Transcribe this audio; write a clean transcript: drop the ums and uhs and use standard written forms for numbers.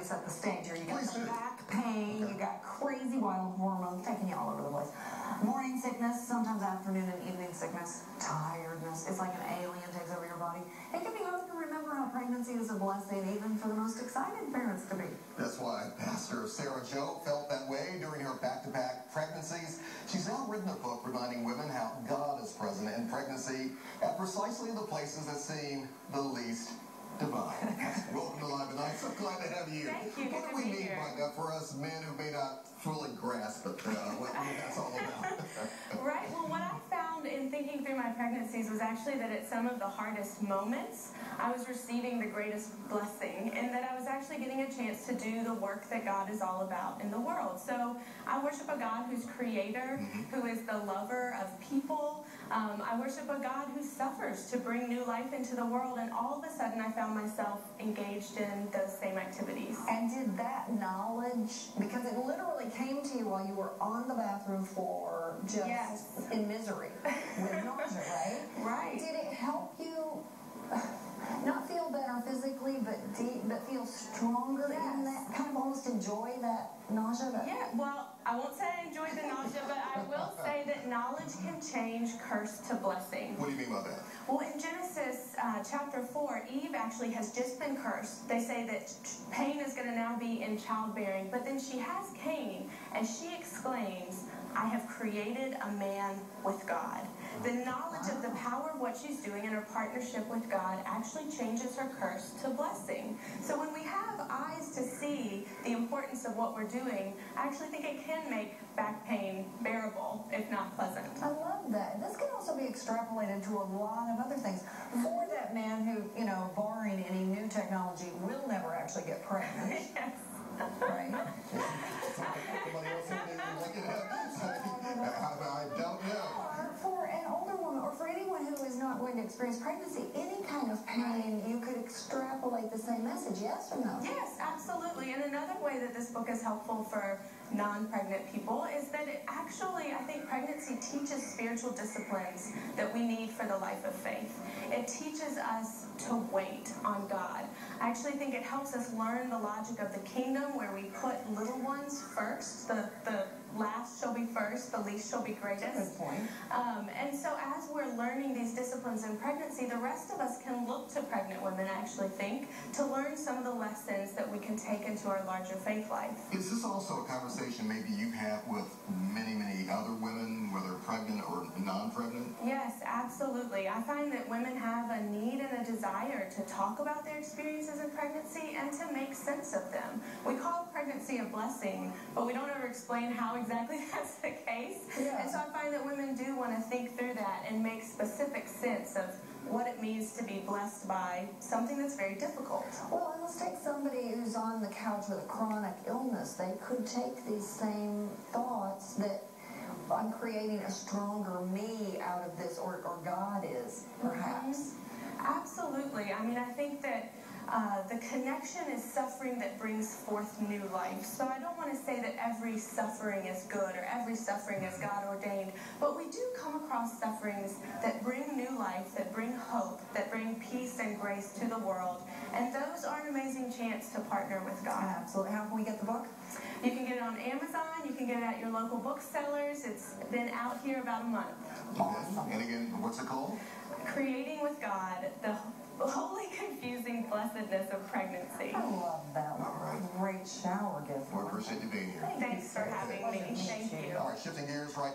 set the stage here. You got the back pain, you got crazy wild hormones taking you all over the place. Morning sickness, sometimes afternoon and evening sickness, tiredness. It's like an alien takes over your body. It can be hard to remember how pregnancy is a blessing, even for the most excited parents to be. That's why Pastor Sarah Jobe felt that way during her back-to-back pregnancies. She's now written a book reminding women how God is present in pregnancy at precisely the places that seem the least divine. Welcome to Live Tonight. So glad to have you. Thank you. What do we mean by that for us men who may not fully grasp it, what that's all about? Right. Well, what I found in thinking through my pregnancies was actually that at some of the hardest moments, I was receiving the greatest blessing, and that I was actually getting a chance to do the work that God is all about in the world. So I worship a God who's creator, who is the lover of people. I worship a God who suffers to bring new life into the world, and all of a sudden I found myself engaged in those same activities. And did that knowledge, because it literally came to you while you were on the bathroom floor, just in misery with nausea, right? Right. Did it help you not feel better physically, but feel stronger in that, kind of almost enjoy that nausea? Yeah, well, I won't say I enjoyed the nausea, but I will say that knowledge can change curse to blessing. What do you mean by that? Well, in Genesis chapter 4, Eve actually has just been cursed. They say that pain is going to now be in childbearing, but then she has Cain, and she exclaims, I have created a man with God. The knowledge of the power of what she's doing in her partnership with God actually changes her curse to blessing. So when we have eyes to see the importance of what we're doing, I actually think it can make back pain bearable, if not pleasant. I love that. This can also be extrapolated to a lot of other things. For that man who, barring any new technology, will never actually get pregnant. Yes. Right? I don't know. For an older woman, or for anyone who is not going to experience pregnancy, any kind of pain, you could extrapolate the same message, yes or no? Yes, absolutely. And another way that this book is helpful for non-pregnant people is that it actually, I think pregnancy teaches spiritual disciplines that we need for the life of faith. It teaches us to wait on God. I actually think it helps us learn the logic of the kingdom, where we put little ones first. The last shall be first, the least shall be greatest. Good point. And so as we're learning these disciplines in pregnancy, the rest of us can look to pregnant women, I actually think, to learn some of the lessons that we can take into our larger faith life. Is this also a conversation maybe you have with many, many other women, whether pregnant or non-pregnant? Yes, absolutely. I find that women have a need and a desire to talk about their experiences in pregnancy and to make sense of them. We call pregnancy a blessing, but we don't ever explain how exactly that's the case. Yeah. And so I find that women do want to think through that and make specific sense of what it means to be blessed by something that's very difficult. Well, and let's take somebody who's on the couch with a chronic illness. They could take these same thoughts that I'm creating a stronger me out of this, or God is, perhaps. Absolutely. I mean, I think that the connection is suffering that brings forth new life. So I don't want to say that every suffering is good or every suffering is God ordained, but we do come across sufferings that bring new life, that bring hope, that bring peace and grace to the world. And those are an amazing chance to partner with God. Absolutely. How can we get the book? You can get it on Amazon. You can get it at your local booksellers. It's been out here about a month. Awesome. And again, what's it called? Creating with God, the wholly confusing blessedness of pregnancy. I love that one. All right. Great shower gift. We appreciate you being here. Thanks for having me. Thank you. All right, shifting gears right